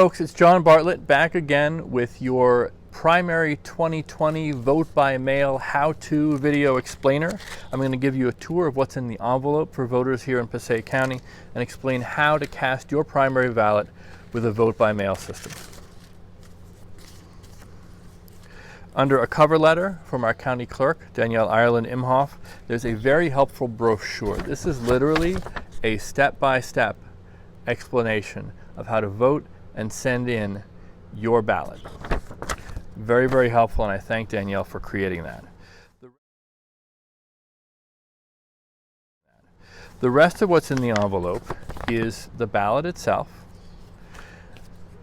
Folks, it's John Bartlett back again with your primary 2020 vote by mail how-to video explainer. I'm going to give you a tour of what's in the envelope for voters here in Passaic County and explain how to cast your primary ballot with a vote by mail system. Under a cover letter from our county clerk, Danielle Ireland Imhoff, there's a very helpful brochure. This is literally a step-by-step explanation of how to vote and send in your ballot. Very, very helpful, and I thank Danielle for creating that. The rest of what's in the envelope is the ballot itself,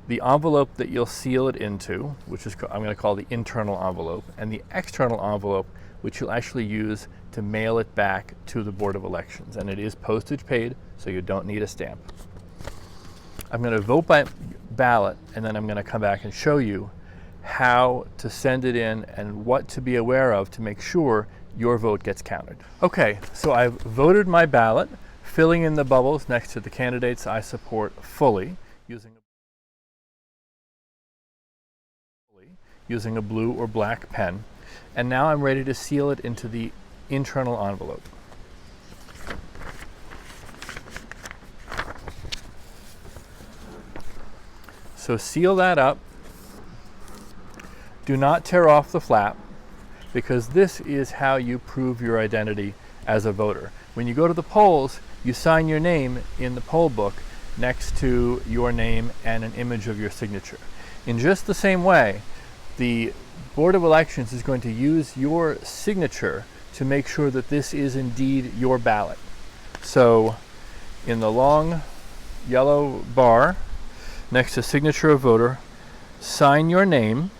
the envelope that you'll seal it into, which is I'm going to call the internal envelope, and the external envelope, which you'll actually use to mail it back to the Board of Elections. And it is postage paid, so you don't need a stamp. I'm going to vote by ballot, and then I'm going to come back and show you how to send it in and what to be aware of to make sure your vote gets counted. Okay, so I've voted my ballot, filling in the bubbles next to the candidates I support fully, using a blue or black pen, and now I'm ready to seal it into the internal envelope. So seal that up. Do not tear off the flap, because this is how you prove your identity as a voter. When you go to the polls, you sign your name in the poll book next to your name and an image of your signature. In just the same way, the Board of Elections is going to use your signature to make sure that this is indeed your ballot. So in the long yellow bar next to signature of voter, sign your name.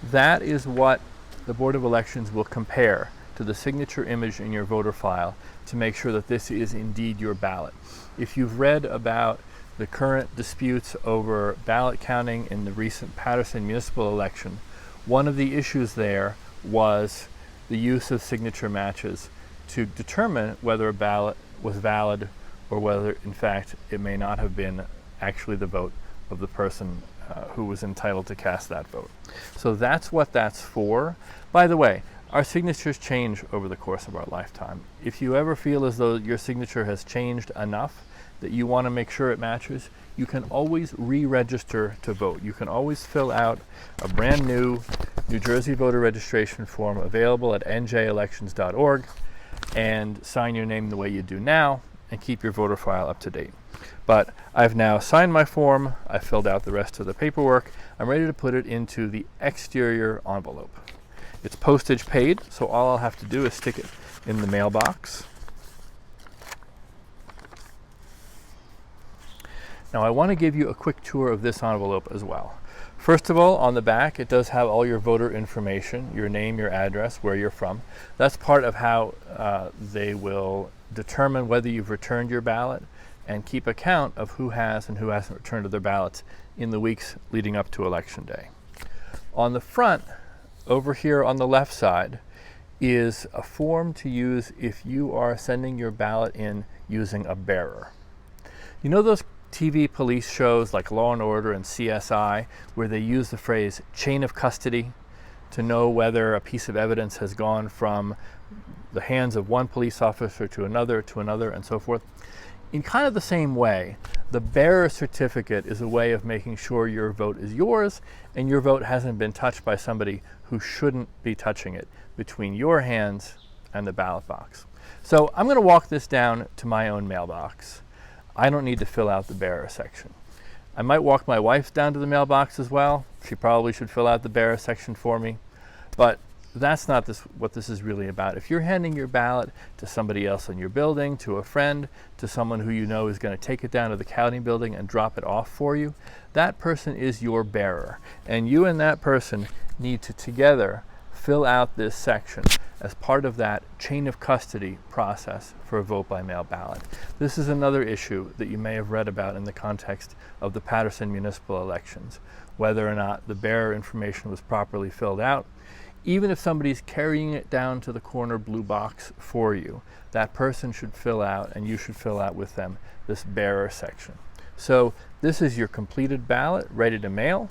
That is what the Board of Elections will compare to the signature image in your voter file to make sure that this is indeed your ballot. If you've read about the current disputes over ballot counting in the recent Patterson municipal election, one of the issues there was the use of signature matches to determine whether a ballot was valid or whether, in fact, it may not have been actually the vote of the person who was entitled to cast that vote. So that's what that's for. By the way, our signatures change over the course of our lifetime. If you ever feel as though your signature has changed enough that you want to make sure it matches, you can always re-register to vote. You can always fill out a brand new New Jersey voter registration form available at njelections.org and sign your name the way you do now and keep your voter file up to date. But I've now signed my form, I filled out the rest of the paperwork, I'm ready to put it into the exterior envelope. It's postage paid, so all I'll have to do is stick it in the mailbox. Now I want to give you a quick tour of this envelope as well. First of all, on the back, it does have all your voter information, your name, your address, where you're from. That's part of how they will determine whether you've returned your ballot and keep account of who has and who hasn't returned their ballots in the weeks leading up to Election Day. On the front, over here on the left side, is a form to use if you are sending your ballot in using a bearer. You know those TV police shows like Law and Order and CSI where they use the phrase chain of custody to know whether a piece of evidence has gone from the hands of one police officer to another, and so forth? In kind of the same way, the bearer certificate is a way of making sure your vote is yours and your vote hasn't been touched by somebody who shouldn't be touching it between your hands and the ballot box. So I'm going to walk this down to my own mailbox. I don't need to fill out the bearer section. I might walk my wife down to the mailbox as well. She probably should fill out the bearer section for me, but that's not what this is really about. If you're handing your ballot to somebody else in your building, to a friend, to someone who you know is going to take it down to the county building and drop it off for you, that person is your bearer. And you and that person need to together fill out this section as part of that chain of custody process for a vote by mail ballot. This is another issue that you may have read about in the context of the Patterson municipal elections, whether or not the bearer information was properly filled out. Even if somebody's carrying it down to the corner blue box for you, that person should fill out, and you should fill out with them, this bearer section. So this is your completed ballot ready to mail.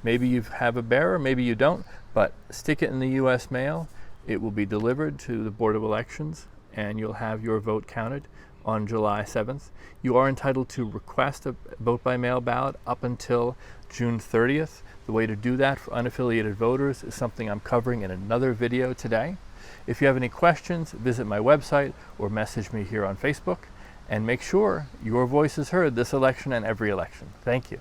Maybe you have a bearer, maybe you don't, but stick it in the U.S. mail. It will be delivered to the Board of Elections, and you'll have your vote counted on July 7th. You are entitled to request a vote by mail ballot up until June 30th. The way to do that for unaffiliated voters is something I'm covering in another video today. If you have any questions, visit my website or message me here on Facebook, and make sure your voice is heard this election and every election. Thank you.